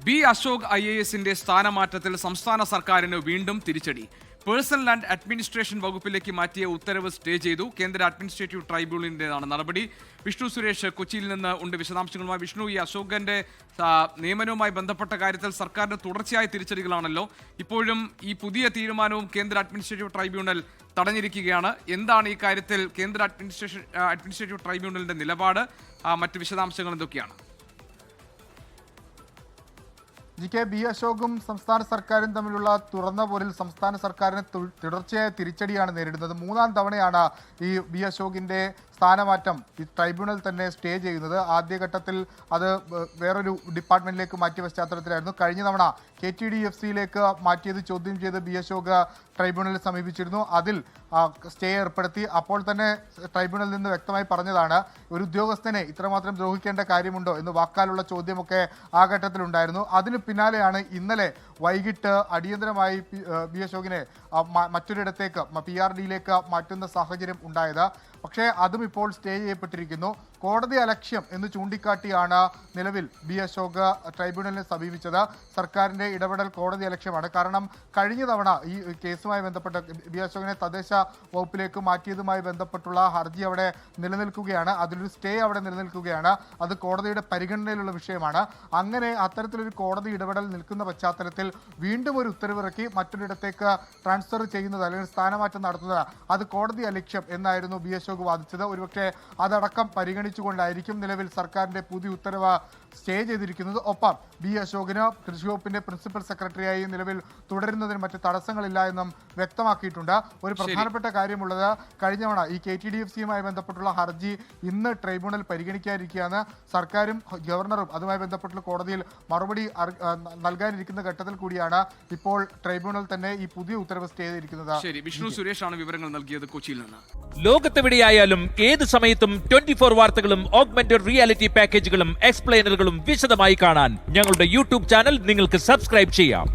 B Ashok IAS സ്ഥാനമാറ്റത്തിൽ സംസ്ഥാന സർക്കാരിന് വീണ്ടും തിരിച്ചടി. പേഴ്സണൽ ആൻഡ് അഡ്മിനിസ്ട്രേഷൻ വകുപ്പിലേക്ക് മാറ്റിയ ഉത്തരവ് സ്റ്റേ ചെയ്തു. കേന്ദ്ര അഡ്മിനിസ്ട്രേറ്റീവ് ട്രൈബ്യൂണലിന്റേതാണ് നടപടി. വിഷ്ണു സുരേഷ് കൊച്ചിയിൽ നിന്ന് ഉണ്ട് വിശദാംശങ്ങളുമായി. വിഷ്ണു, ഈ അശോകന്റെ നിയമനവുമായി ബന്ധപ്പെട്ട കാര്യത്തിൽ സർക്കാരിന് തുടർച്ചയായ തിരിച്ചടികളാണല്ലോ. ഇപ്പോഴും ഈ പുതിയ തീരുമാനവും കേന്ദ്ര അഡ്മിനിസ്ട്രേറ്റീവ് ട്രൈബ്യൂണൽ തടഞ്ഞിരിക്കുകയാണ്. എന്താണ് ഈ കാര്യത്തിൽ കേന്ദ്ര അഡ്മിനിസ്ട്രേറ്റീവ് ട്രൈബ്യൂണലിന്റെ നിലപാട്? മറ്റ് വിശദാംശങ്ങൾ എന്തൊക്കെയാണ്? ബി അശോകും സംസ്ഥാന സർക്കാരും തമ്മിലുള്ള തുറന്ന പോരിൽ സംസ്ഥാന സർക്കാരിന് തുടർച്ചയായ തിരിച്ചടിയാണ് നേരിടുന്നത്. മൂന്നാം തവണയാണ് ഈ ബി അശോകിന്റെ സ്ഥാനമാറ്റം ഈ ട്രൈബ്യൂണൽ തന്നെ സ്റ്റേ ചെയ്യുന്നത്. ആദ്യഘട്ടത്തിൽ അത് വേറൊരു ഡിപ്പാർട്ട്മെന്റിലേക്ക് മാറ്റിയ പശ്ചാത്തലത്തിലായിരുന്നു. കഴിഞ്ഞ തവണ KTDFCയിലേക്ക് മാറ്റിയത് ചോദ്യം ചെയ്ത് ബി അശോക് ട്രൈബ്യൂണലിൽ സമീപിച്ചിരുന്നു. അതിൽ സ്റ്റേ ഏർപ്പെടുത്തി. അപ്പോൾ തന്നെ ട്രൈബ്യൂണലിൽ നിന്ന് വ്യക്തമായി പറഞ്ഞതാണ്, ഒരു ഉദ്യോഗസ്ഥനെ ഇത്രമാത്രം ദ്രോഹിക്കേണ്ട കാര്യമുണ്ടോ എന്ന് വാക്കാലുള്ള ചോദ്യമൊക്കെ ആ ഘട്ടത്തിലുണ്ടായിരുന്നു. അതിന് പിന്നാലെയാണ് ഇന്നലെ വൈകിട്ട് അടിയന്തരമായി ബി അശോകിനെ മറ്റൊരിടത്തേക്ക് PRDയിലേക്ക് മാറ്റുന്ന സാഹചര്യം ഉണ്ടായത്. പക്ഷേ അതും ഇപ്പോൾ സ്റ്റേ ചെയ്യപ്പെട്ടിരിക്കുന്നു. കോടതി അലക്ഷ്യം എന്ന് ചൂണ്ടിക്കാട്ടിയാണ് നിലവിൽ ബി അശോക് ട്രൈബ്യൂണലിനെ സമീപിച്ചത്. സർക്കാരിന്റെ ഇടപെടൽ കോടതി അലക്ഷ്യമാണ്. കാരണം കഴിഞ്ഞ തവണ ഈ കേസുമായി ബന്ധപ്പെട്ട് ബി അശോകിനെ തദ്ദേശ വകുപ്പിലേക്ക് മാറ്റിയതുമായി ബന്ധപ്പെട്ടുള്ള ഹർജി അവിടെ നിലനിൽക്കുകയാണ്. അതിലൊരു സ്റ്റേ അവിടെ നിലനിൽക്കുകയാണ്. അത് കോടതിയുടെ പരിഗണനയിലുള്ള വിഷയമാണ്. അങ്ങനെ അത്തരത്തിലൊരു കോടതി ഇടപെടൽ നിൽക്കുന്ന പശ്ചാത്തലത്തിൽ വീണ്ടും ഒരു ഉത്തരവിറക്കി മറ്റൊരിടത്തേക്ക് ട്രാൻസ്ഫർ ചെയ്യുന്നത് അല്ലെങ്കിൽ സ്ഥാനമാറ്റം നടത്തുന്നത് അത് കോടതി അലക്ഷ്യം എന്നായിരുന്നു ബി അശോക് വാദിച്ചത്. ഒരുപക്ഷെ അതടക്കം പരിഗണിച്ചുകൊണ്ടായിരിക്കും നിലവിൽ സർക്കാരിന്റെ പുതിയ ഉത്തരവ് സ്റ്റേ ചെയ്തിരിക്കുന്നത്. ഒപ്പം ബി അശോകിന് കൃഷി വകുപ്പിന്റെ പ്രിൻസിപ്പൽ സെക്രട്ടറിയായി നിലവിൽ തുടരുന്നതിന് മറ്റ് തടസ്സങ്ങളില്ല എന്നും വ്യക്തമാക്കിയിട്ടുണ്ട്. ഒരു പ്രധാനപ്പെട്ട കാര്യമുള്ളത്, കഴിഞ്ഞ തവണ ഈ KTDFCയുമായി ബന്ധപ്പെട്ടുള്ള ഹർജി ഇന്ന് ട്രൈബ്യൂണൽ പരിഗണിക്കാനിരിക്കുകയാണ്. സർക്കാരും ഗവർണറും അതുമായി ബന്ധപ്പെട്ടുള്ള കോടതിയിൽ മറുപടി നൽകാനിരിക്കുന്ന ഘട്ടത്തിൽ കൂടിയാണ് ഇപ്പോൾ ട്രൈബ്യൂണൽ തന്നെ ഈ പുതിയ ഉത്തരവ് സ്റ്റേ ചെയ്തിരിക്കുന്നത്. ശരി, വിഷ്ണു സുരേഷാണ് വിവരങ്ങൾ നൽകിയത് കൊച്ചിയിൽ നിന്ന്. ലോകത്തെവിടെയായാലും ഏത് സമയത്തും 24 വാർത്തകളും ഓഗ്മെന്റഡ് റിയാലിറ്റി പാക്കേജുകളും എക്സ്പ്ലെയിനറുകളും വിശദമായി കാണാൻ ഞങ്ങളുടെ YouTube ചാനൽ നിങ്ങൾക്ക് സബ്സ്ക്രൈബ് ചെയ്യാം.